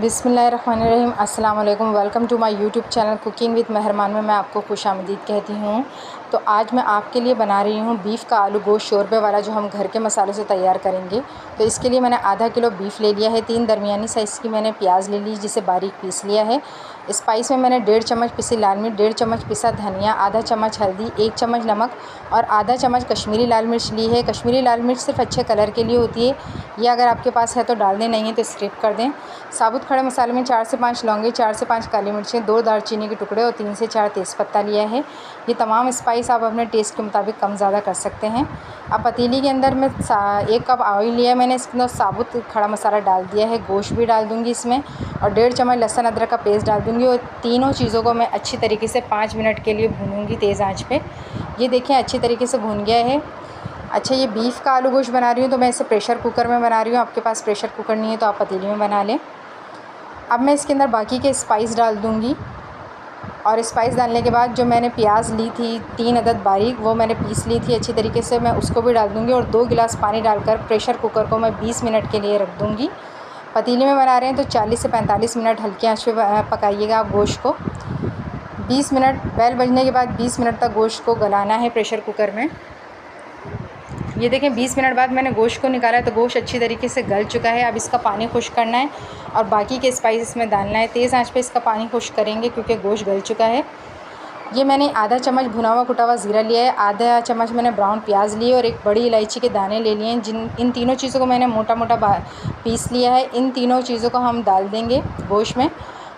बिस्मिल्लाहिर्रहमानिर्रहीम। अस्सलाम वालेकुम। Welcome to my YouTube channel cooking with Mehrman में मैं आपको खुशामदीद कहती हूँ। तो आज मैं आपके लिए बना रही हूँ बीफ़ का आलू गोश्त शोरबे वाला, जो हम घर के मसालों से तैयार करेंगे। तो इसके लिए मैंने आधा किलो बीफ़ ले लिया है। 3 दरमियानी साइज़ की मैंने प्याज ले ली, जिसे बारीक पीस लिया है। स्पाइस में मैंने 1.5 चम्मच पिसी लाल मिर्च, 1.5 चम्मच पिसा धनिया, आधा चम्मच हल्दी, 1 चम्मच नमक और आधा चम्मच कश्मीरी लाल मिर्च ली है। कश्मीरी लाल मिर्च सिर्फ अच्छे कलर के लिए होती है, ये अगर आपके पास है तो डाल दें, नहीं है तो स्किप कर दें। साबुत खड़े मसाले में 4 से 5 लौंगे, 4 से 5 काली मिर्चें, 2 दालचीनी के टुकड़े और 3 से 4 तेज़पत्ता लिया है। ये तमाम स्पाइस आप अपने टेस्ट के मुताबिक कम ज़्यादा कर सकते हैं। अब पतीली के अंदर में 1 कप ऑयल लिया है मैंने, इसके अंदर साबुत खड़ा मसाला डाल दिया है, गोश्त भी डाल दूँगी इसमें और 1.5 चम्मच लहसुन अदरक का पेस्ट डाल दूँगी और तीनों चीज़ों को मैं अच्छी तरीके से 5 मिनट के लिए भूनूँगी तेज़ आँच पे। ये देखें अच्छी तरीके से भून गया है। अच्छा, ये बीफ़ का आलू गोश्त बना रही हूँ तो मैं इसे प्रेशर कुकर में बना रही हूँ। आपके पास प्रेशर कुकर नहीं है तो आप पतीली में बना लें। अब मैं इसके अंदर बाकी के स्पाइस डाल दूँगी और स्पाइस डालने के बाद जो मैंने प्याज ली थी 3 अदद बारीक, वो मैंने पीस ली थी अच्छी तरीके से, मैं उसको भी डाल दूँगी और 2 गिलास पानी डालकर प्रेशर कुकर को मैं 20 मिनट के लिए रख दूँगी। पतीले में बना रहे हैं तो 40 से 45 मिनट हल्की आंच पे पकाइएगा आप गोश्त को। 20 मिनट बेल बजने के बाद 20 मिनट तक गोश्त को गलाना है प्रेशर कुकर में। ये देखें 20 मिनट बाद मैंने गोश्त को निकाला है तो गोश्त अच्छी तरीके से गल चुका है। अब इसका पानी खुश्क करना है और बाकी के स्पाइस में डालना है। तेज़ आंच पे इसका पानी खुश्क करेंगे क्योंकि गोश्त गल चुका है। ये मैंने आधा चम्मच भुना हुआ कुटा हुआ ज़ीरा लिया है, आधा चम्मच मैंने ब्राउन प्याज लिए और 1 बड़ी इलायची के दाने ले लिए हैं। इन तीनों चीज़ों को मैंने मोटा मोटा पीस लिया है। इन तीनों चीज़ों को हम डाल देंगे गोश्त में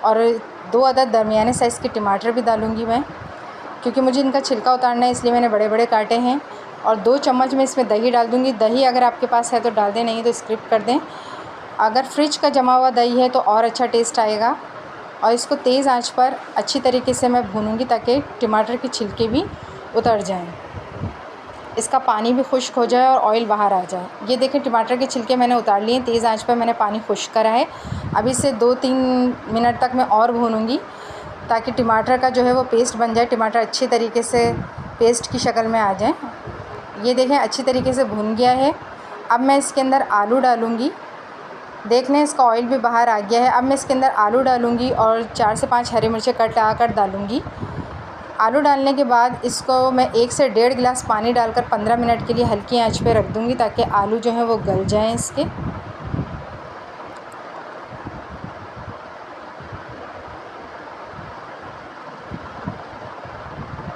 और 2 अदद दरमियाने साइज़ के टमाटर भी डालूँगी मैं, क्योंकि मुझे इनका छिलका उतारना है इसलिए मैंने बड़े बड़े काटे हैं। और 2 चम्मच में इसमें दही डाल दूँगी। दही अगर आपके पास है तो डाल दें, नहीं तो स्किप कर दें। अगर फ्रिज का जमा हुआ दही है तो और अच्छा टेस्ट आएगा। और इसको तेज़ आंच पर अच्छी तरीके से मैं भूनूँगी ताकि टमाटर के छिलके भी उतर जाएं, इसका पानी भी खुश्क हो जाए और ऑयल बाहर आ जाए। ये देखें टमाटर के छिलके मैंने उतार लिए। तेज़ आंच पर मैंने पानी खुश्क करा है। अब इसे 2-3 मिनट तक मैं और भूनूँगी ताकि टमाटर का जो है वो पेस्ट बन जाए, टमाटर अच्छी तरीके से पेस्ट की शक्ल में आ जाए। ये देखें अच्छी तरीके से भून गया है। अब मैं इसके अंदर आलू डालूँगी। देख लें इसका ऑयल भी बाहर आ गया है। अब मैं इसके अंदर आलू डालूँगी और 4 से 5 हरी मिर्चें कटा कर डालूँगी। आलू डालने के बाद इसको मैं 1 से 1.5 गिलास पानी डालकर 15 मिनट के लिए हल्की आंच पे रख दूँगी ताकि आलू जो है वो गल जाएँ इसके।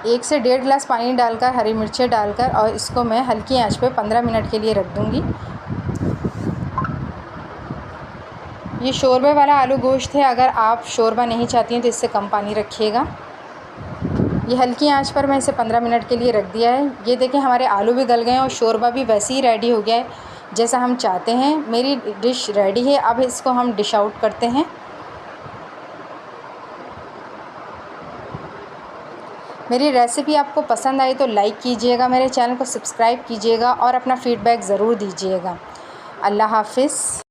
1 से 1.5 गिलास पानी डालकर हरी मिर्चें डालकर और इसको मैं हल्की आंच पे 15 मिनट के लिए रख दूँगी। ये शोरबे वाला आलू गोश्त है, अगर आप शोरबा नहीं चाहती हैं तो इससे कम पानी रखिएगा। ये हल्की आंच पर मैं इसे 15 मिनट के लिए रख दिया है। ये देखें हमारे आलू भी गल गए हैं और शोरबा भी वैसे ही रेडी हो गया है जैसा हम चाहते हैं। मेरी डिश रेडी है। अब इसको हम डिश आउट करते हैं। मेरी रेसिपी आपको पसंद आई तो लाइक कीजिएगा, मेरे चैनल को सब्सक्राइब कीजिएगा और अपना फ़ीडबैक ज़रूर दीजिएगा। अल्लाह हाफ़िज़।